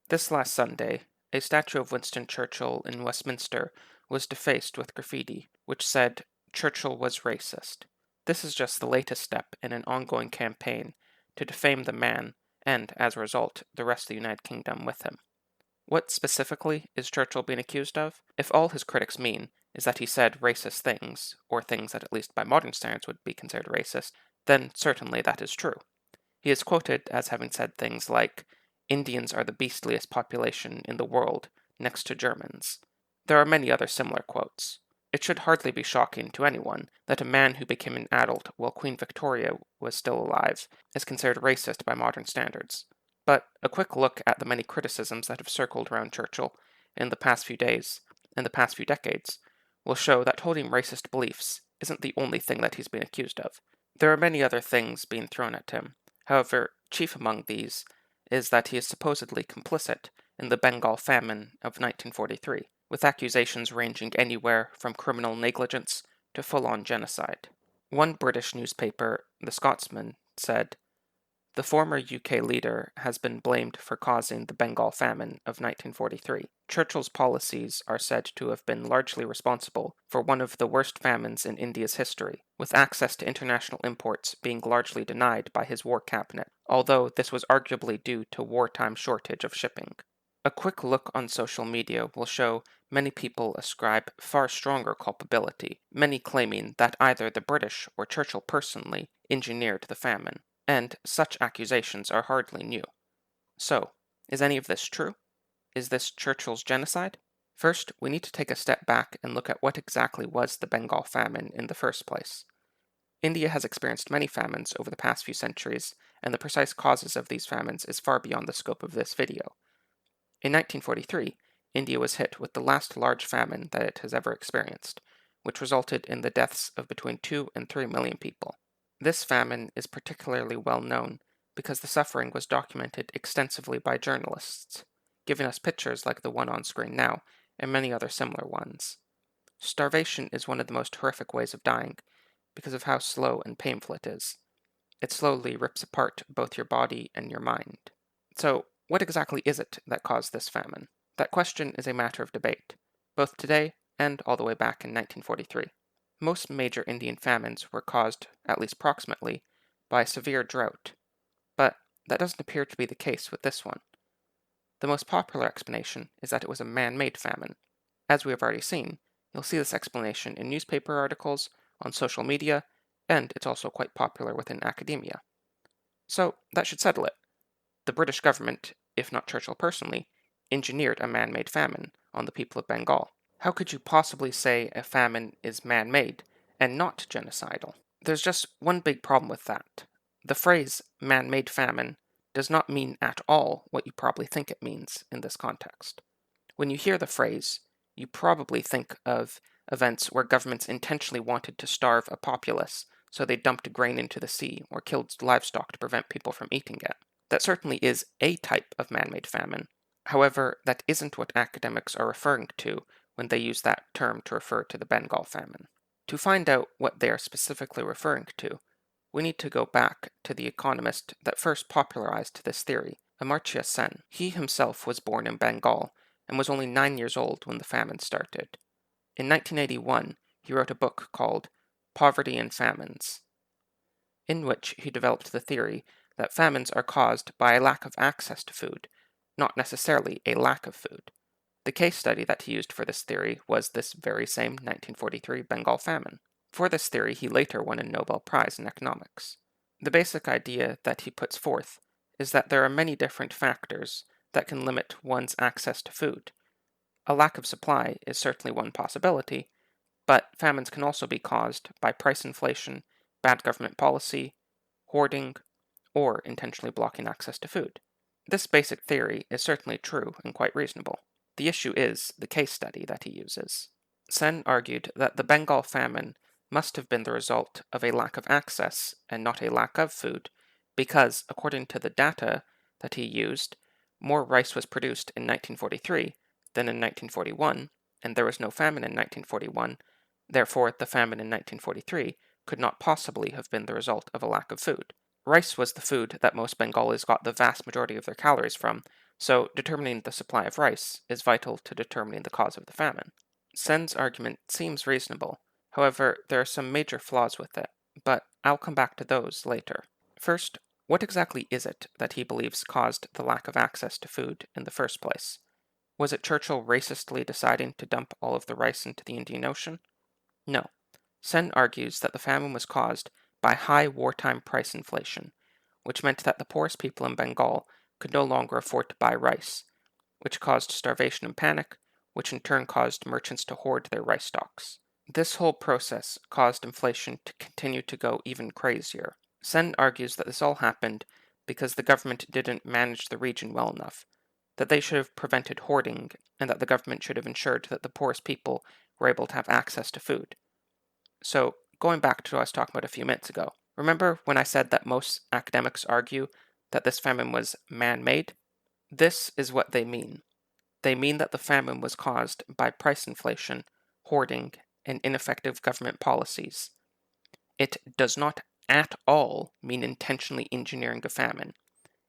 This last Sunday, a statue of Winston Churchill in Westminster was defaced with graffiti, which said, "Churchill was racist." This is just the latest step in an ongoing campaign to defame the man and, as a result, the rest of the United Kingdom with him. What specifically is Churchill being accused of? If all his critics mean is that he said racist things, or things that at least by modern standards would be considered racist, then certainly that is true. He is quoted as having said things like, "Indians are the beastliest population in the world, next to Germans." There are many other similar quotes. It should hardly be shocking to anyone that a man who became an adult while Queen Victoria was still alive is considered racist by modern standards. But a quick look at the many criticisms that have circled around Churchill in the past few days, in the past few decades, will show that holding racist beliefs isn't the only thing that he's been accused of. There are many other things being thrown at him. However, chief among these is that he is supposedly complicit in the Bengal Famine of 1943, with accusations ranging anywhere from criminal negligence to full-on genocide. One British newspaper, The Scotsman, said, "The former UK leader has been blamed for causing the Bengal Famine of 1943. Churchill's policies are said to have been largely responsible for one of the worst famines in India's history, with access to international imports being largely denied by his war cabinet, although this was arguably due to wartime shortage of shipping." A quick look on social media will show many people ascribe far stronger culpability, many claiming that either the British or Churchill personally engineered the famine. And such accusations are hardly new. So, is any of this true? Is this Churchill's genocide? First, we need to take a step back and look at what exactly was the Bengal famine in the first place. India has experienced many famines over the past few centuries, and the precise causes of these famines is far beyond the scope of this video. In 1943, India was hit with the last large famine that it has ever experienced, which resulted in the deaths of between 2 and 3 million people. This famine is particularly well known because the suffering was documented extensively by journalists, giving us pictures like the one on screen now and many other similar ones. Starvation is one of the most horrific ways of dying because of how slow and painful it is. It slowly rips apart both your body and your mind. So, what exactly is it that caused this famine? That question is a matter of debate, both today and all the way back in 1943. Most major Indian famines were caused, at least proximately, by severe drought, but that doesn't appear to be the case with this one. The most popular explanation is that it was a man-made famine. As we have already seen, you'll see this explanation in newspaper articles, on social media, and it's also quite popular within academia. So that should settle it. The British government, if not Churchill personally, engineered a man-made famine on the people of Bengal. How could you possibly say a famine is man-made and not genocidal? There's just one big problem with that. The phrase man-made famine does not mean at all what you probably think it means in this context. When you hear the phrase, you probably think of events where governments intentionally wanted to starve a populace, so they dumped grain into the sea or killed livestock to prevent people from eating it. That certainly is a type of man-made famine. However, that isn't what academics are referring to when they use that term to refer to the Bengal famine. To find out what they are specifically referring to, we need to go back to the economist that first popularized this theory, Amartya Sen. He himself was born in Bengal and was only 9 years old when the famine started. In 1981, he wrote a book called Poverty and Famines, in which he developed the theory that famines are caused by a lack of access to food, not necessarily a lack of food. The case study that he used for this theory was this very same 1943 Bengal famine. For this theory, he later won a Nobel Prize in economics. The basic idea that he puts forth is that there are many different factors that can limit one's access to food. A lack of supply is certainly one possibility, but famines can also be caused by price inflation, bad government policy, hoarding, or intentionally blocking access to food. This basic theory is certainly true and quite reasonable. The issue is the case study that he uses. Sen argued that the Bengal famine must have been the result of a lack of access and not a lack of food, because, according to the data that he used, more rice was produced in 1943 than in 1941, and there was no famine in 1941, therefore the famine in 1943 could not possibly have been the result of a lack of food. Rice was the food that most Bengalis got the vast majority of their calories from, So determining the supply of rice is vital to determining the cause of the famine. Sen's argument seems reasonable. However, there are some major flaws with it, but I'll come back to those later. First, what exactly is it that he believes caused the lack of access to food in the first place? Was it Churchill racistly deciding to dump all of the rice into the Indian Ocean? No. Sen argues that the famine was caused by high wartime price inflation, which meant that the poorest people in Bengal could no longer afford to buy rice, which caused starvation and panic, which in turn caused merchants to hoard their rice stocks. This whole process caused inflation to continue to go even crazier. Sen argues that this all happened because the government didn't manage the region well enough, that they should have prevented hoarding, and that the government should have ensured that the poorest people were able to have access to food. So, going back to what I was talking about a few minutes ago, remember when I said that most academics argue that this famine was man-made? This is what they mean. They mean that the famine was caused by price inflation, hoarding, and ineffective government policies. It does not at all mean intentionally engineering a famine.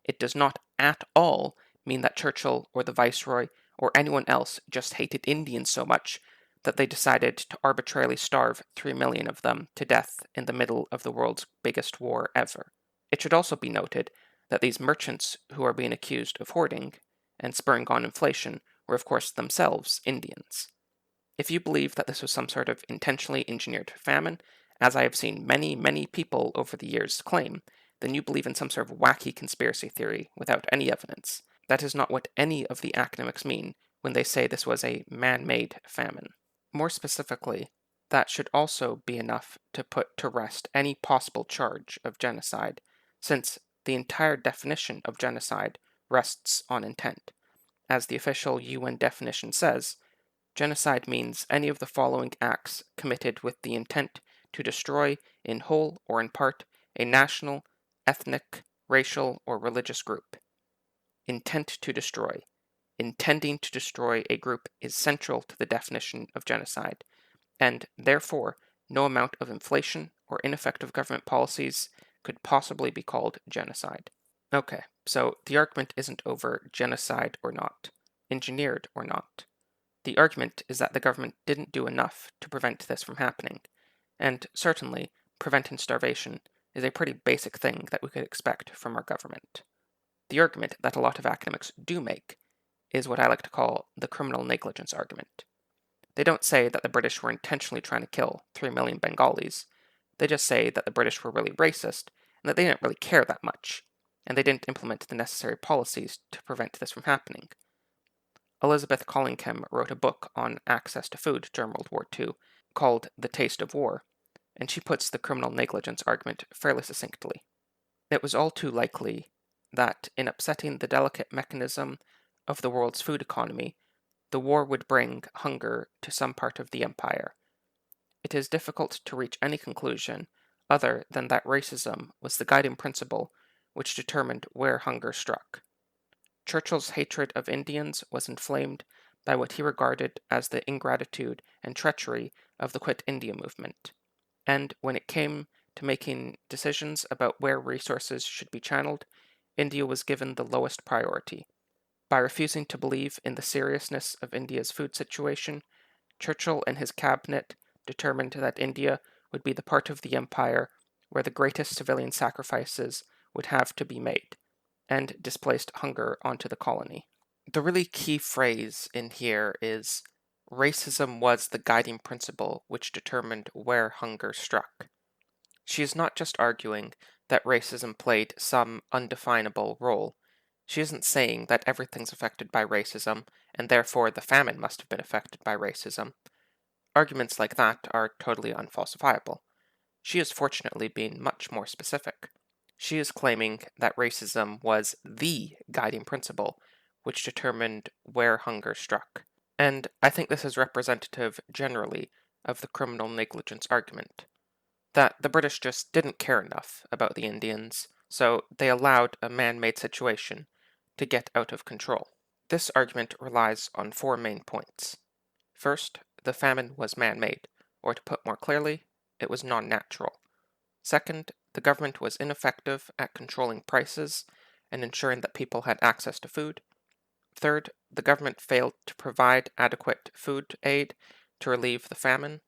It does not at all mean that Churchill or the Viceroy or anyone else just hated Indians so much that they decided to arbitrarily starve 3 million of them to death in the middle of the world's biggest war ever. It should also be noted that these merchants who are being accused of hoarding and spurring on inflation were of course themselves Indians. If you believe that this was some sort of intentionally engineered famine, as I have seen many people over the years claim, then you believe in some sort of wacky conspiracy theory without any evidence. That is not what any of the academics mean when they say this was a man-made famine. More specifically, that should also be enough to put to rest any possible charge of genocide, since the entire definition of genocide rests on intent. As the official UN definition says, genocide means any of the following acts committed with the intent to destroy, in whole or in part, a national, ethnic, racial, or religious group. Intent to destroy. Intending to destroy a group is central to the definition of genocide, and therefore no amount of inflation or ineffective government policies could possibly be called genocide. Okay, so the argument isn't over genocide or not, engineered or not. The argument is that the government didn't do enough to prevent this from happening, and certainly preventing starvation is a pretty basic thing that we could expect from our government. The argument that a lot of academics do make is what I like to call the criminal negligence argument. They don't say that the British were intentionally trying to kill 3 million Bengalis, they just say that the British were really racist and that they didn't really care that much, and they didn't implement the necessary policies to prevent this from happening. Elizabeth Collingham wrote a book on access to food during World War II called The Taste of War, and she puts the criminal negligence argument fairly succinctly. It was all too likely that in upsetting the delicate mechanism of the world's food economy, the war would bring hunger to some part of the empire. It is difficult to reach any conclusion other than that racism was the guiding principle which determined where hunger struck. Churchill's hatred of Indians was inflamed by what he regarded as the ingratitude and treachery of the Quit India movement, and when it came to making decisions about where resources should be channeled, India was given the lowest priority. By refusing to believe in the seriousness of India's food situation, Churchill and his cabinet determined that India would be the part of the empire where the greatest civilian sacrifices would have to be made, and displaced hunger onto the colony. The really key phrase in here is racism was the guiding principle which determined where hunger struck. She is not just arguing that racism played some undefinable role. She isn't saying that everything's affected by racism, and therefore the famine must have been affected by racism. Arguments like that are totally unfalsifiable. She is fortunately being much more specific. She is claiming that racism was the guiding principle which determined where hunger struck. And I think this is representative generally of the criminal negligence argument. That the British just didn't care enough about the Indians, so they allowed a man-made situation to get out of control. This argument relies on 4 main points. First, the famine was man-made, or to put more clearly, it was non-natural. Second, the government was ineffective at controlling prices and ensuring that people had access to food. Third, the government failed to provide adequate food aid to relieve the famine.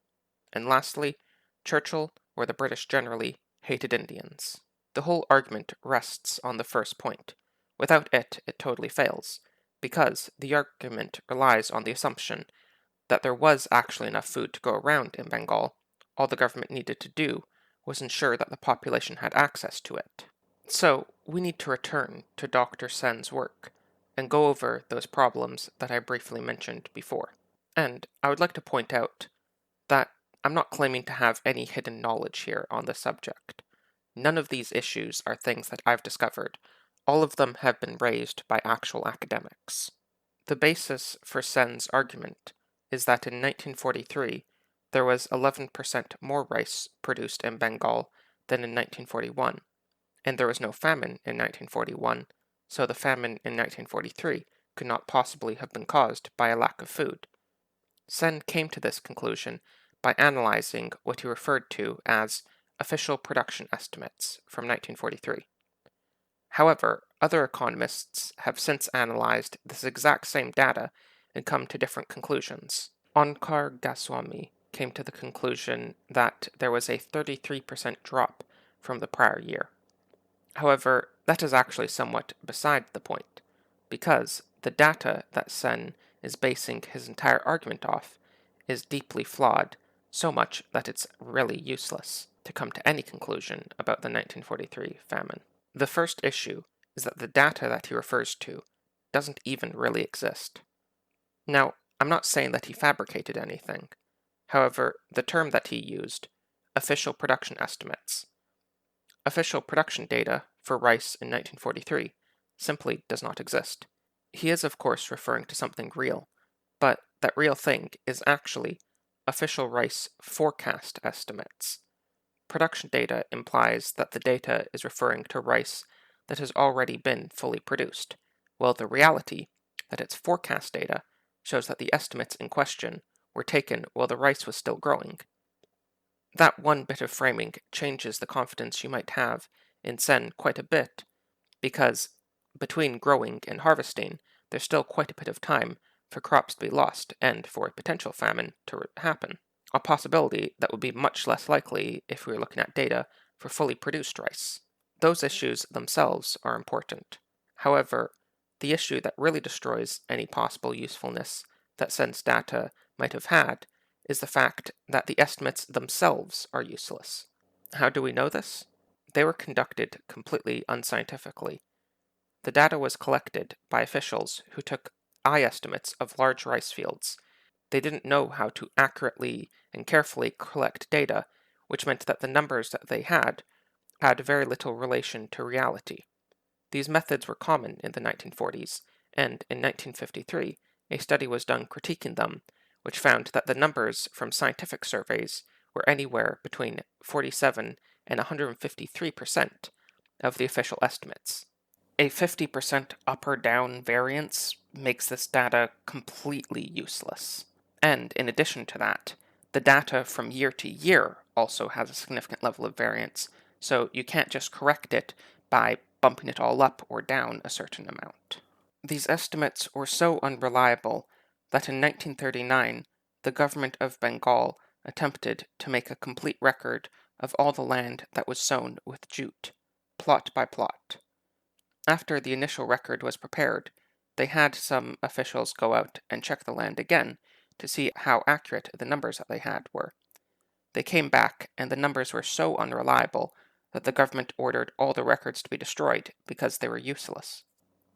And lastly, Churchill, or the British generally, hated Indians. The whole argument rests on the first point. Without it, it totally fails, because the argument relies on the assumption that there was actually enough food to go around in Bengal. All the government needed to do was ensure that the population had access to it. So, we need to return to Dr. Sen's work and go over those problems that I briefly mentioned before. And I would like to point out that I'm not claiming to have any hidden knowledge here on the subject. None of these issues are things that I've discovered. All of them have been raised by actual academics. The basis for Sen's argument is that in 1943, there was 11% more rice produced in Bengal than in 1941, and there was no famine in 1941, so the famine in 1943 could not possibly have been caused by a lack of food. Sen came to this conclusion by analyzing what he referred to as official production estimates from 1943. However, other economists have since analyzed this exact same data and come to different conclusions. Onkar Goswami came to the conclusion that there was a 33% drop from the prior year. However, that is actually somewhat beside the point, because the data that Sen is basing his entire argument off is deeply flawed, so much that it's really useless to come to any conclusion about the 1943 famine. The first issue is that the data that he refers to doesn't even really exist. Now, I'm not saying that he fabricated anything. However, the term that he used, official production estimates, official production data for rice in 1943 simply does not exist. He is, of course, referring to something real, but that real thing is actually official rice forecast estimates. Production data implies that the data is referring to rice that has already been fully produced, while the reality that it's forecast data shows that the estimates in question were taken while the rice was still growing. That one bit of framing changes the confidence you might have in Sen quite a bit, because between growing and harvesting, there's still quite a bit of time for crops to be lost and for a potential famine to happen, a possibility that would be much less likely if we were looking at data for fully produced rice. Those issues themselves are important. However, the issue that really destroys any possible usefulness that Sen's data might have had is the fact that the estimates themselves are useless. How do we know this? They were conducted completely unscientifically. The data was collected by officials who took eye estimates of large rice fields. They didn't know how to accurately and carefully collect data, which meant that the numbers that they had very little relation to reality. These methods were common in the 1940s, and in 1953, a study was done critiquing them, which found that the numbers from scientific surveys were anywhere between 47 and 153% of the official estimates. A 50% up or down variance makes this data completely useless. And in addition to that, the data from year to year also has a significant level of variance, so you can't just correct it by bumping it all up or down a certain amount. These estimates were so unreliable that in 1939, the government of Bengal attempted to make a complete record of all the land that was sown with jute, plot by plot. After the initial record was prepared, they had some officials go out and check the land again to see how accurate the numbers that they had were. They came back, and the numbers were so unreliable that the government ordered all the records to be destroyed because they were useless.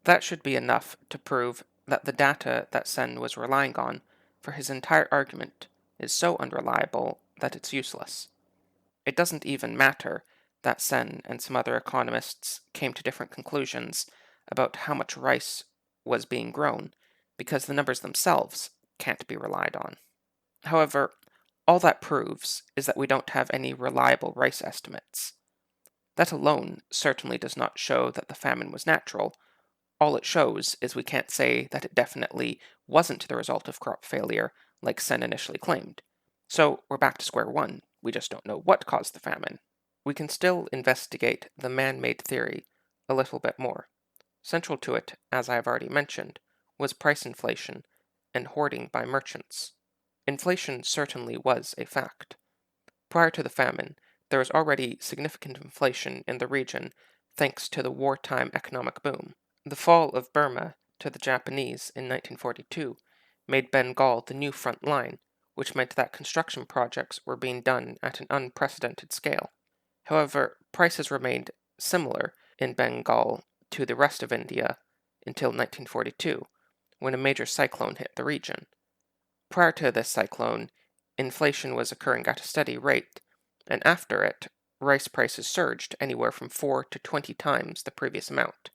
That should be enough to prove that the data that Sen was relying on for his entire argument is so unreliable that it's useless. It doesn't even matter that Sen and some other economists came to different conclusions about how much rice was being grown, because the numbers themselves can't be relied on. However, all that proves is that we don't have any reliable rice estimates. That alone certainly does not show that the famine was natural. All it shows is we can't say that it definitely wasn't the result of crop failure, like Sen initially claimed. So we're back to square one. We just don't know what caused the famine. We can still investigate the man-made theory a little bit more. Central to it, as I have already mentioned, was price inflation and hoarding by merchants. Inflation certainly was a fact. Prior to the famine, there was already significant inflation in the region thanks to the wartime economic boom. The fall of Burma to the Japanese in 1942 made Bengal the new front line, which meant that construction projects were being done at an unprecedented scale. However, prices remained similar in Bengal to the rest of India until 1942, when a major cyclone hit the region. Prior to this cyclone, inflation was occurring at a steady rate, and after it, rice prices surged anywhere from 4 to 20 times the previous amount.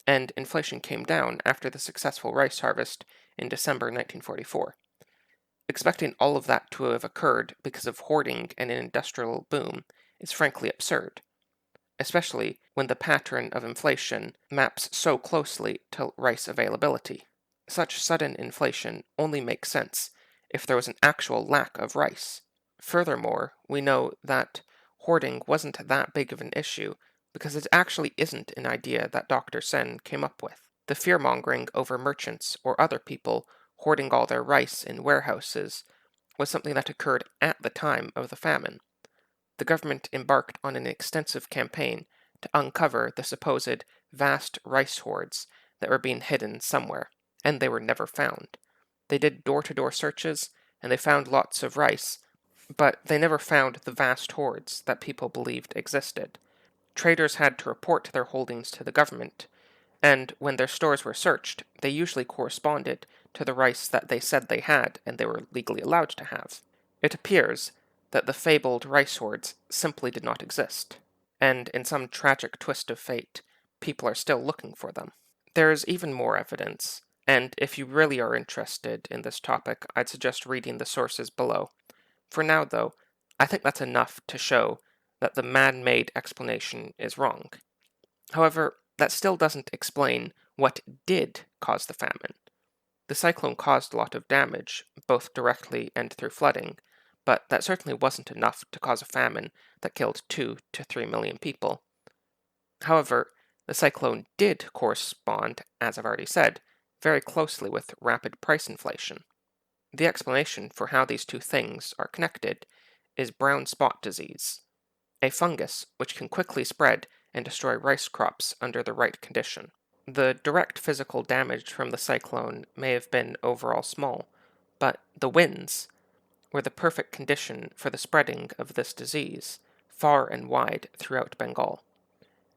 And inflation came down after the successful rice harvest in December 1944. Expecting all of that to have occurred because of hoarding and an industrial boom is frankly absurd, especially when the pattern of inflation maps so closely to rice availability. Such sudden inflation only makes sense if there was an actual lack of rice. Furthermore, we know that hoarding wasn't that big of an issue because it actually isn't an idea that Dr. Sen came up with. The fear-mongering over merchants or other people hoarding all their rice in warehouses was something that occurred at the time of the famine. The government embarked on an extensive campaign to uncover the supposed vast rice hoards that were being hidden somewhere, and they were never found. They did door-to-door searches, and they found lots of rice, but they never found the vast hoards that people believed existed. Traders had to report their holdings to the government, and when their stores were searched, they usually corresponded to the rice that they said they had and they were legally allowed to have. It appears that the fabled rice hoards simply did not exist, and in some tragic twist of fate, people are still looking for them. There is even more evidence, and if you really are interested in this topic, I'd suggest reading the sources below. For now, though, I think that's enough to show that the man-made explanation is wrong. However, that still doesn't explain what did cause the famine. The cyclone caused a lot of damage, both directly and through flooding, but that certainly wasn't enough to cause a famine that killed 2 to 3 million people. However, the cyclone did correspond, as I've already said, very closely with rapid price inflation. The explanation for how these two things are connected is brown spot disease, a fungus which can quickly spread and destroy rice crops under the right condition. The direct physical damage from the cyclone may have been overall small, but the winds were the perfect condition for the spreading of this disease far and wide throughout Bengal.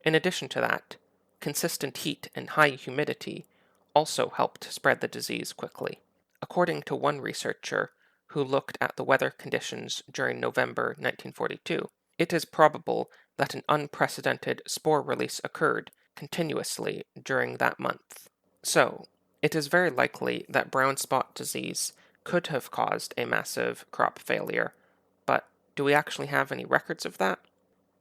In addition to that, consistent heat and high humidity also helped spread the disease quickly. According to one researcher who looked at the weather conditions during November 1942, it is probable that an unprecedented spore release occurred continuously during that month. So, it is very likely that brown spot disease could have caused a massive crop failure, but do we actually have any records of that?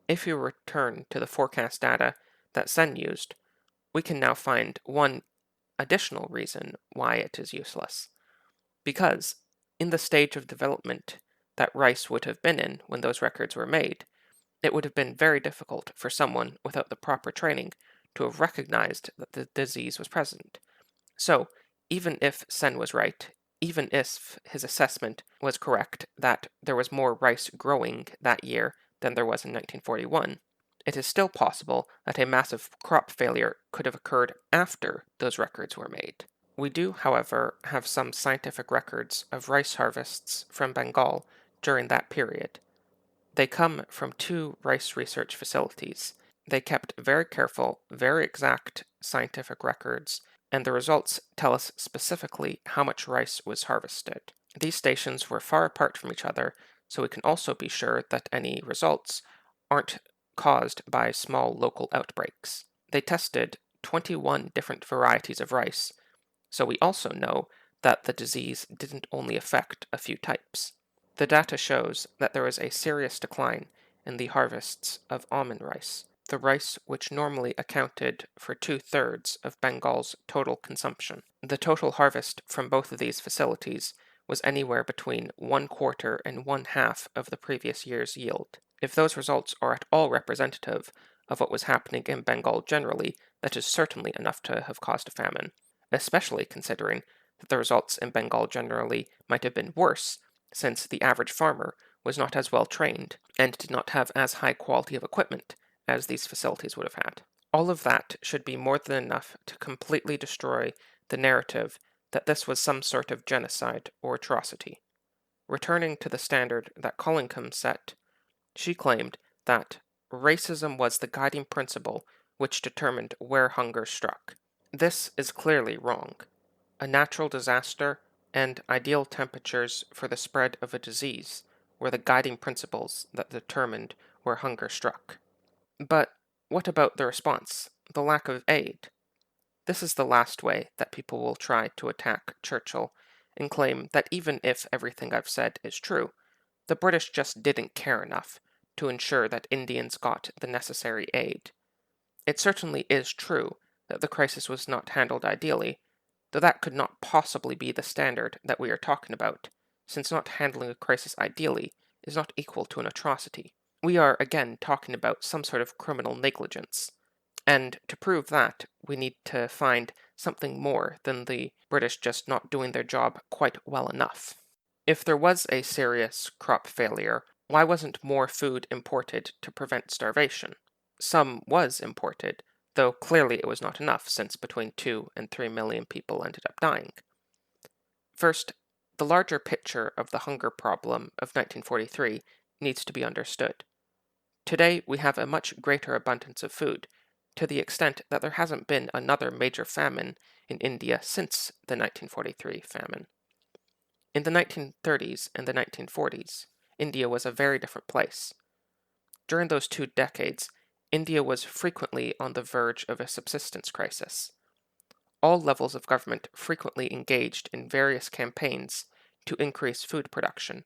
If you return to the forecast data that Sen used, we can now find one additional reason why it is useless. Because, in the stage of development that rice would have been in when those records were made, it would have been very difficult for someone without the proper training to have recognized that the disease was present. So, even if Sen was right, even if his assessment was correct that there was more rice growing that year than there was in 1941, it is still possible that a massive crop failure could have occurred after those records were made. We do, however, have some scientific records of rice harvests from Bengal during that period. They come from two rice research facilities. They kept very careful, very exact scientific records, and the results tell us specifically how much rice was harvested. These stations were far apart from each other, so we can also be sure that any results aren't caused by small local outbreaks. They tested 21 different varieties of rice, so we also know that the disease didn't only affect a few types. The data shows that there was a serious decline in the harvests of almond rice, the rice which normally accounted for 2/3 of Bengal's total consumption. The total harvest from both of these facilities was anywhere between 1/4 and 1/2 of the previous year's yield. If those results are at all representative of what was happening in Bengal generally, that is certainly enough to have caused a famine. especially considering that the results in Bengal generally might have been worse, since the average farmer was not as well trained and did not have as high quality of equipment as these facilities would have had. All of that should be more than enough to completely destroy the narrative that this was some sort of genocide or atrocity. Returning to the standard that Collingham set, she claimed that racism was the guiding principle which determined where hunger struck. This is clearly wrong. A natural disaster and ideal temperatures for the spread of a disease were the guiding principles that determined where hunger struck. But what about the response, the lack of aid? This is the last way that people will try to attack Churchill and claim that even if everything I've said is true, the British just didn't care enough to ensure that Indians got the necessary aid. It certainly is true that the crisis was not handled ideally, though that could not possibly be the standard that we are talking about, since not handling a crisis ideally is not equal to an atrocity. We are again talking about some sort of criminal negligence, and to prove that, we need to find something more than the British just not doing their job quite well enough. If there was a serious crop failure, why wasn't more food imported to prevent starvation? Some was imported, though clearly it was not enough since between 2 and 3 million people ended up dying. First, the larger picture of the hunger problem of 1943 needs to be understood. Today, we have a much greater abundance of food, to the extent that there hasn't been another major famine in India since the 1943 famine. In the 1930s and the 1940s, India was a very different place. During those 2 decades, India was frequently on the verge of a subsistence crisis. All levels of government frequently engaged in various campaigns to increase food production,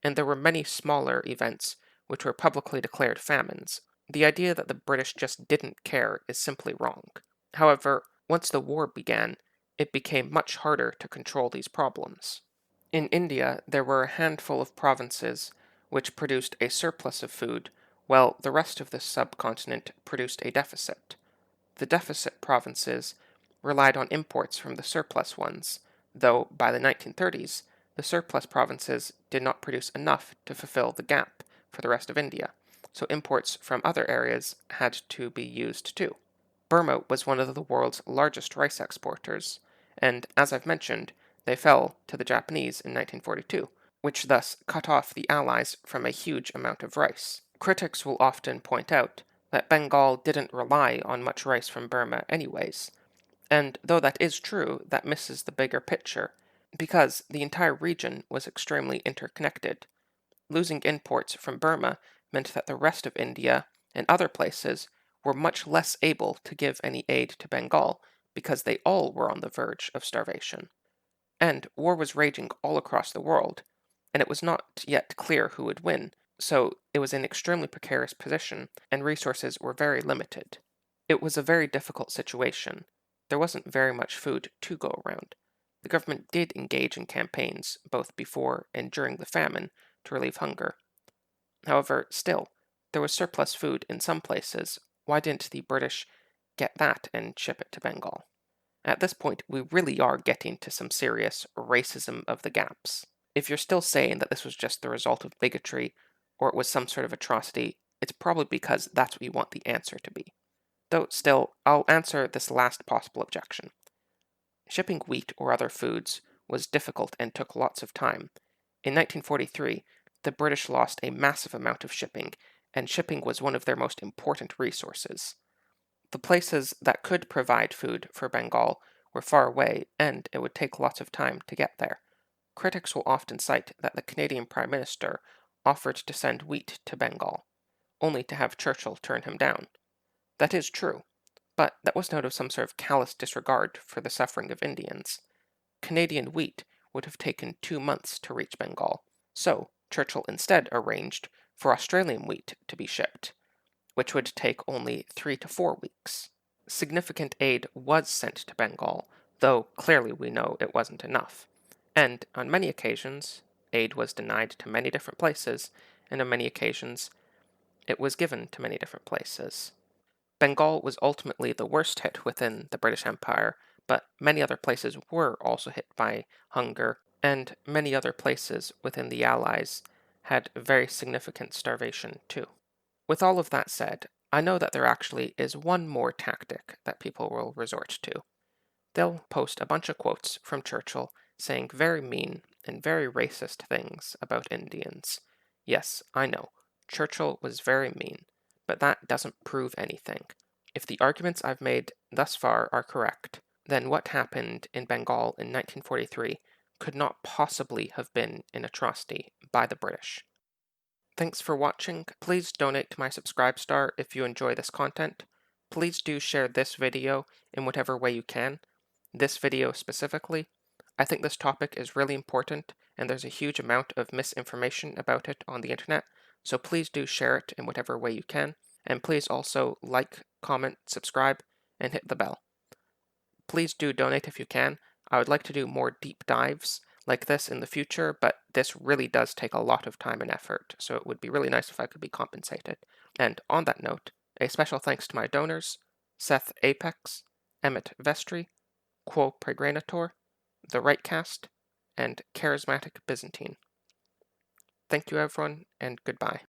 and there were many smaller events which were publicly declared famines. The idea that the British just didn't care is simply wrong. However, once the war began, it became much harder to control these problems. In India, there were a handful of provinces which produced a surplus of food, while the rest of the subcontinent produced a deficit. The deficit provinces relied on imports from the surplus ones, though by the 1930s, the surplus provinces did not produce enough to fulfill the gap for the rest of India, so imports from other areas had to be used too. Burma was one of the world's largest rice exporters, and as I've mentioned, they fell to the Japanese in 1942, which thus cut off the Allies from a huge amount of rice. Critics will often point out that Bengal didn't rely on much rice from Burma anyways, and though that is true, that misses the bigger picture, because the entire region was extremely interconnected. Losing imports from Burma meant that the rest of India and other places were much less able to give any aid to Bengal because they all were on the verge of starvation. And war was raging all across the world, and it was not yet clear who would win, so it was in an extremely precarious position, and resources were very limited. It was a very difficult situation. There wasn't very much food to go around. The government did engage in campaigns, both before and during the famine, to relieve hunger. However, still, there was surplus food in some places. Why didn't the British get that and ship it to Bengal? At this point, we really are getting to some serious racism of the gaps. If you're still saying that this was just the result of bigotry, or it was some sort of atrocity, it's probably because that's what you want the answer to be. Though still, I'll answer this last possible objection. Shipping wheat or other foods was difficult and took lots of time. In 1943, the British lost a massive amount of shipping, and shipping was one of their most important resources. The places that could provide food for Bengal were far away, and it would take lots of time to get there. Critics will often cite that the Canadian Prime Minister offered to send wheat to Bengal, only to have Churchill turn him down. That is true, but that was out of some sort of callous disregard for the suffering of Indians. Canadian wheat would have taken 2 months to reach Bengal, so Churchill instead arranged for Australian wheat to be shipped, which would take only 3 to 4 weeks. Significant aid was sent to Bengal, though clearly we know it wasn't enough. And on many occasions, aid was denied to many different places, and on many occasions, it was given to many different places. Bengal was ultimately the worst hit within the British Empire but many other places were also hit by hunger, and many other places within the Allies had very significant starvation too. With all of that said, I know that there actually is one more tactic that people will resort to. They'll post a bunch of quotes from Churchill saying very mean and very racist things about Indians. Yes, I know, Churchill was very mean, but that doesn't prove anything. If the arguments I've made thus far are correct, then what happened in Bengal in 1943 could not possibly have been an atrocity by the British. Thanks for watching. Please donate to my Subscribe Star if you enjoy this content. Please do share this video in whatever way you can. This video specifically. I think this topic is really important, and there's a huge amount of misinformation about it on the internet, so please do share it in whatever way you can. And please also like, comment, subscribe, and hit the bell. Please do donate if you can. I would like to do more deep dives like this in the future, but this really does take a lot of time and effort, so it would be really nice if I could be compensated. And on that note, a special thanks to my donors, Seth Apex, Emmett Vestry, Quo Pregranator, The Rightcast, and Charismatic Byzantine. Thank you everyone, and goodbye.